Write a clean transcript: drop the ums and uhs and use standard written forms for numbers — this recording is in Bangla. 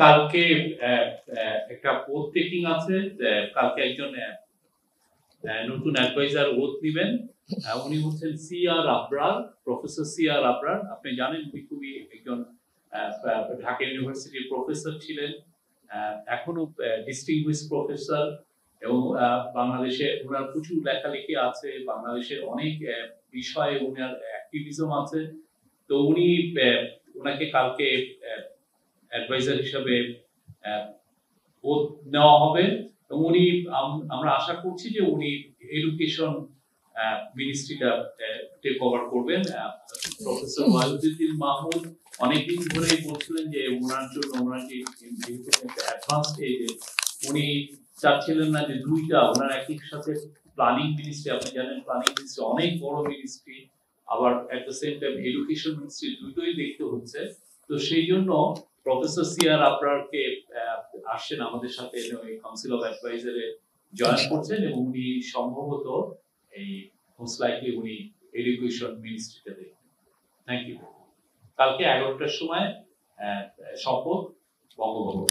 কালকে একটা ওথ টেকিং আছে। কালকে একজন নতুন অ্যাডভাইজার ওথ নেবেন। উনি হচ্ছেন CR Abrar, professor CR Abrar. আপনি জানেন উনি খুবই একজন ঢাকা ইউনিভার্সিটির প্রফেসর ছিলেন, এখনো ডিস্টিংগুইশ প্রফেসর, এবং বাংলাদেশে ওনার প্রচুর লেখালেখি আছে, বাংলাদেশের অনেক বিষয়ে ওনার অ্যাক্টিভিজম আছে। তো উনি ওনাকে কালকে অ্যাডভাইজার হিসাবে ওথ নেওয়া হবে, এবং উনি আমরা আশা করছি যে উনি এডুকেশন মিনিস্ট্রিটা টেক ওভার করবেন। প্রফেসর ওয়াহিদুদ্দিন মাহমুদ অনেকদিন ধরেই বলছিলেন যে ওনার জন্য ওনার যে অ্যাডভান্স এজে উনি চাচ্ছিলেন না যে দুইটা ওনার একই সাথে প্ল্যানিং মিনিস্ট্রি, আপনি জানেন প্ল্যানিং মিনিস্ট্রি অনেক বড় মিনিস্ট্রি, আবার at the same time education ministry, দুটোই দেখতে হচ্ছে। তো সেই জন্য প্রফেসর সিআর আবরারকে আসছেন আমাদের সাথে, কাউন্সিল অফ অ্যাডভাইজারে জয়েন করছেন, এবং উনি সম্ভবত এই মোস্ট লাইকলি উনি এডুকেশন মিনিস্ট্রিতে দেখবেন। Thank you. কালকে 11টার সময় শপথ বঙ্গভবন।